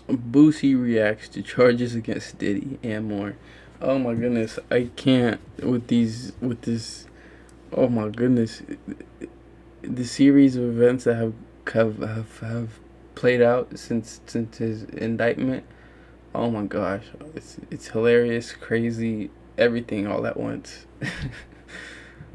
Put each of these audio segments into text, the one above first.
Boosie reacts to charges against Diddy and more. Oh my goodness, I can't with these with this. Oh my goodness, the series of events that have played out since his indictment. Oh my gosh, it's hilarious, crazy, everything all at once.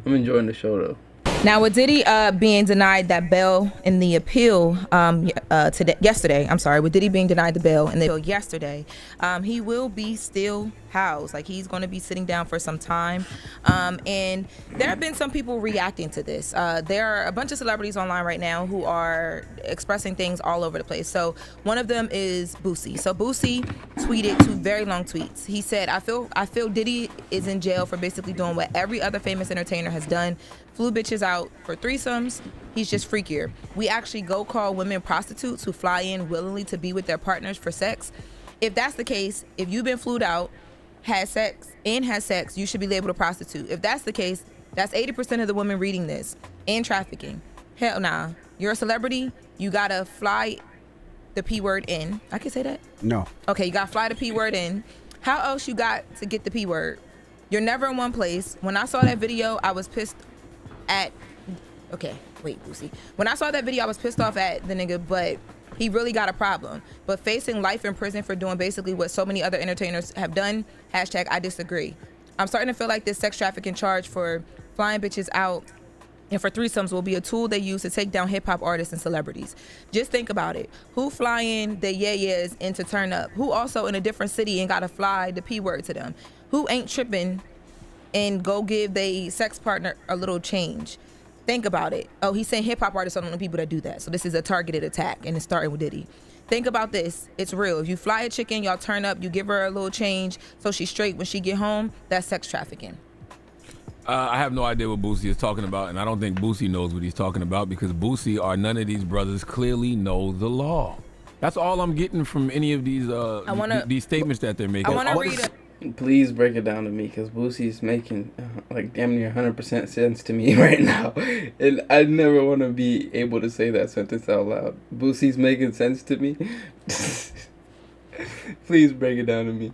I'm enjoying the show though. Now, with Diddy being denied that bail in the appeal today, yesterday, I'm sorry, with Diddy being denied the bail in the appeal yesterday, he will be still housed. Like, he's going to be sitting down for some time. And there have been some people reacting to this. There are a bunch of celebrities online right now who are expressing things all over the place. So one of them is Boosie. So Boosie tweeted 2 very long tweets. He said, I feel Diddy is in jail for basically doing what every other famous entertainer has done. Flew bitches out for threesomes. He's just freakier. We actually go call women prostitutes who fly in willingly to be with their partners for sex. If that's the case, if you've been flued out, had sex, you should be labeled a prostitute. If that's the case, that's 80% of the women reading this and trafficking. Hell nah. You're a celebrity. You gotta fly the P word in. I can say that? No. Okay, you gotta fly the P word in. How else you got to get the P word? You're never in one place. When I saw that video, I was pissed at, okay, wait, Boosie. When I saw that video, I was pissed off at the nigga, but he really got a problem. But facing life in prison for doing basically what so many other entertainers have done, hashtag I disagree. I'm starting to feel like this sex trafficking charge for flying bitches out and for threesomes will be a tool they use to take down hip-hop artists and celebrities. Just think about it. Who flying the yeah-yeahs in to turn up? Who also in a different city and gotta fly the P word to them? Who ain't tripping and go give they sex partner a little change? Think about it. Oh, he's saying hip hop artists are the only people that do that. So this is a targeted attack, and it's starting with Diddy. Think about this. It's real. If you fly a chicken, y'all turn up, you give her a little change so she's straight when she get home, that's sex trafficking. I have no idea what Boosie is talking about, and I don't think Boosie knows what he's talking about because Boosie or none of these brothers clearly know the law. That's all I'm getting from any of these these statements that they're making. I want to read Please break it down to me, because Boosie's making like damn near 100% sense to me right now, and I never want to be able to say that sentence out loud. Boosie's making sense to me. Please break it down to me.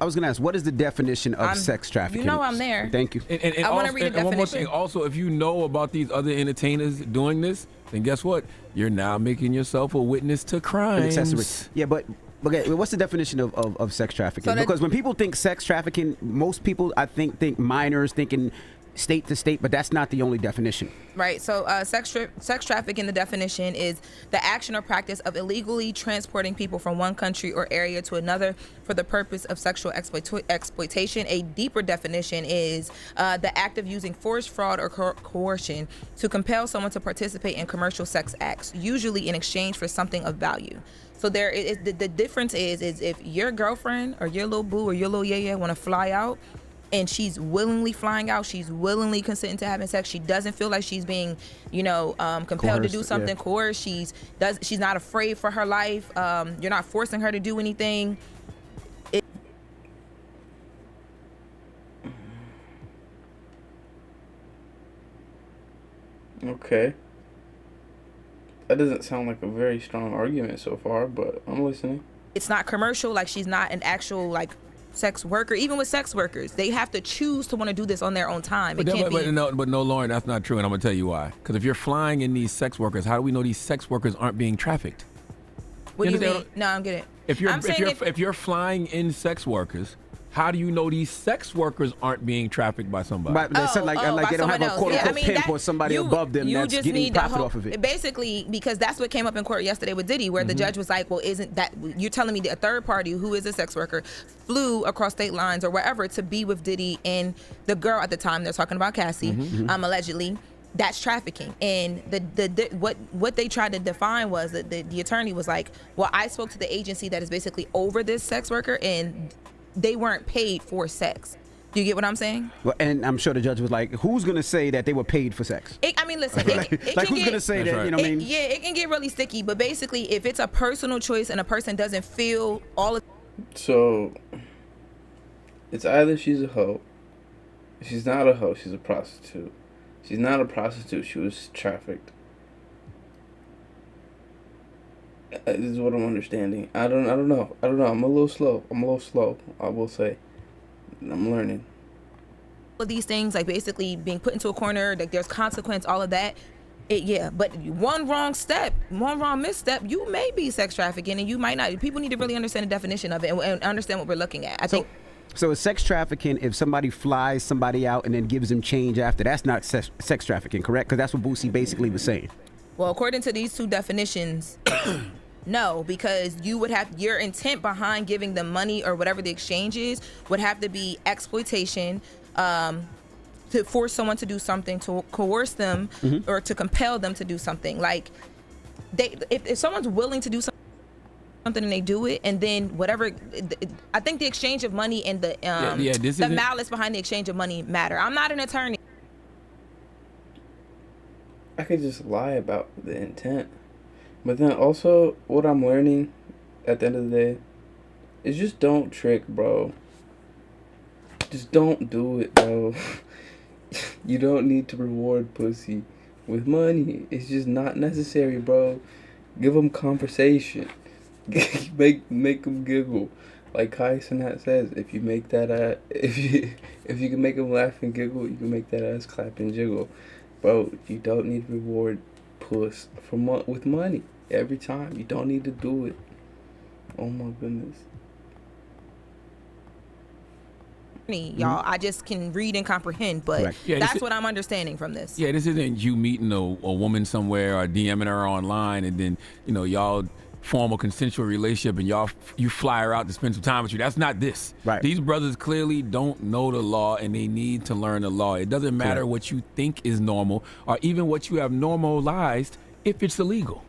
I was gonna ask, what is the definition of sex trafficking? You know I'm there. Thank you. And I want to read the definition. And one more thing, also, if you know about these other entertainers doing this, then guess what? You're now making yourself a witness to crimes. Accessory. Yeah, but okay, what's the definition of sex trafficking? So because when people think sex trafficking, most people I think minors, thinking state to state, but that's not the only definition. Right. So sex trafficking, the definition is the action or practice of illegally transporting people from one country or area to another for the purpose of sexual exploitation. A deeper definition is the act of using force, fraud, or coercion to compel someone to participate in commercial sex acts, usually in exchange for something of value. So there is the difference is if your girlfriend or your little boo or your little yeah want to fly out, and she's willingly flying out, she's willingly consenting to having sex, she doesn't feel like she's being, compelled to do something, coerced, she's not afraid for her life, you're not forcing her to do anything. Okay. That doesn't sound like a very strong argument so far, but I'm listening. It's not commercial, like she's not an actual sex worker. Even with sex workers, they have to choose to want to do this on their own time. But no, Lauren, that's not true, and I'm gonna tell you why. Because if you're flying in these sex workers, how do we know these sex workers aren't being trafficked? What do you mean? No, I don't get it. If you're flying in sex workers, how do you know these sex workers aren't being trafficked by somebody? But they said like they don't have a quote unquote pimp or somebody above them that's getting profit off of it. Basically, because that's what came up in court yesterday with Diddy, where the judge was like, well, isn't that, you're telling me that a third party who is a sex worker flew across state lines or wherever to be with Diddy and the girl at the time, they're talking about Cassie, allegedly, that's trafficking. And what they tried to define was that the attorney was like, well, I spoke to the agency that is basically over this sex worker and they weren't paid for sex. Do you get what I'm saying? Well, and I'm sure the judge was like, who's going to say that they were paid for sex? Listen, who's going to say that, right. you know what I mean? Yeah, it can get really sticky, but basically, if it's a personal choice and a person doesn't feel all of... So, it's either she's a hoe. If she's not a hoe, she's a prostitute. She's not a prostitute, she was trafficked. This is what I'm understanding. I don't know. I'm a little slow. I will say. I'm learning. All of these things, like basically being put into a corner, like there's consequence, all of that. But one wrong step, one wrong misstep, you may be sex trafficking, and you might not. People need to really understand the definition of it and understand what we're looking at. I think. So it's sex trafficking if somebody flies somebody out and then gives them change after. That's not sex trafficking, correct? Because that's what Boosie basically was saying. Well, according to these two definitions, no, because you would have your intent behind giving them money or whatever the exchange is would have to be exploitation, to force someone to do something, to coerce them, or to compel them to do something. Like if someone's willing to do something and they do it, and then whatever, I think the exchange of money and the malice behind the exchange of money matter. I'm not an attorney. I could just lie about the intent. But then also, what I'm learning at the end of the day is just don't trick, bro. Just don't do it, bro. You don't need to reward pussy with money. It's just not necessary, bro. Give them conversation. make them giggle. Like Kai Cenat says, if you make that if you can make them laugh and giggle, you can make that ass clap and jiggle. Bro, you don't need to reward puss with money every time. You don't need to do it. Oh my goodness. Y'all, I just can read and comprehend, but that's what I'm understanding from this. Yeah, this isn't you meeting a woman somewhere or DMing her online, and then y'all form a consensual relationship and you fly her out to spend some time with you. That's not this. Right. These brothers clearly don't know the law, and they need to learn the law. It doesn't matter what you think is normal or even what you have normalized if it's illegal.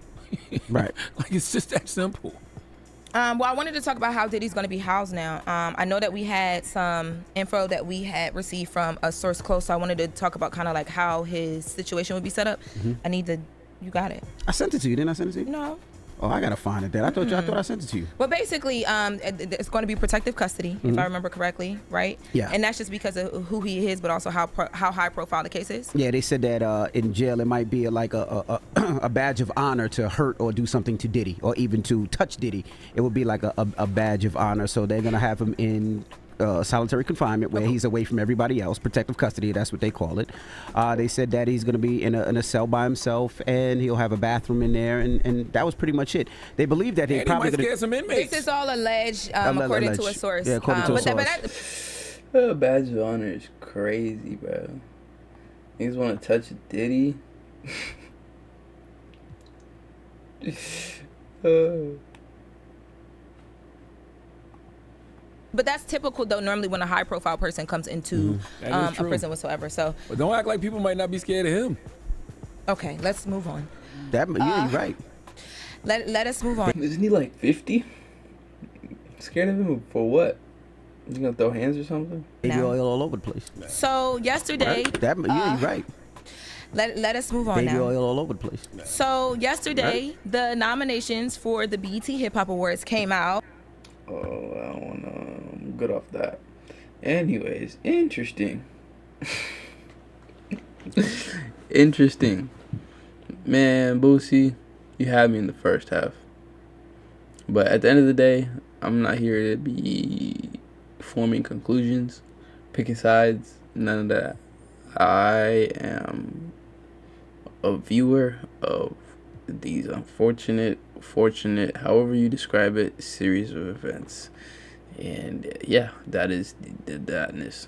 Right. Like, it's just that simple. Well, I wanted to talk about how Diddy's going to be housed now. I know that we had some info that we had received from a source close, so I wanted to talk about kind of like how his situation would be set up. You got it. I sent it to you. Didn't I send it to you? No. Oh, I gotta find it. Then I thought I sent it to you. Well, basically, it's going to be protective custody, if I remember correctly, right? Yeah. And that's just because of who he is, but also how high profile the case is. Yeah, they said that in jail it might be like a badge of honor to hurt or do something to Diddy, or even to touch Diddy. It would be like a badge of honor. So they're gonna have him in solitary confinement, where he's away from everybody else. Protective custody, that's what they call it. They said that he's going to be in a cell by himself, and he'll have a bathroom in there, and that was pretty much it. They believe that they probably might scare some inmates. This is all alleged, according to a source. Yeah, according to a source. Badge of honor is crazy, bro. Niggas want to touch Diddy. But that's typical, though, normally when a high-profile person comes into a prison whatsoever. So, but don't act like people might not be scared of him. Okay, let's move on. You're right. Let us move on. Isn't he like 50? Scared of him for what? You gonna throw hands or something? Baby oil all over the place. So yesterday, you're right. Let us move on Baby now. oil all over the place. So yesterday, the nominations for the BET Hip Hop Awards came out. Oh, I don't wanna. I'm good off that. Anyways, interesting. Interesting. Man, Boosie, you had me in the first half. But at the end of the day, I'm not here to be forming conclusions, picking sides, none of that. I am a viewer of these fortunate, however you describe it, series of events. And yeah, that is the thatness.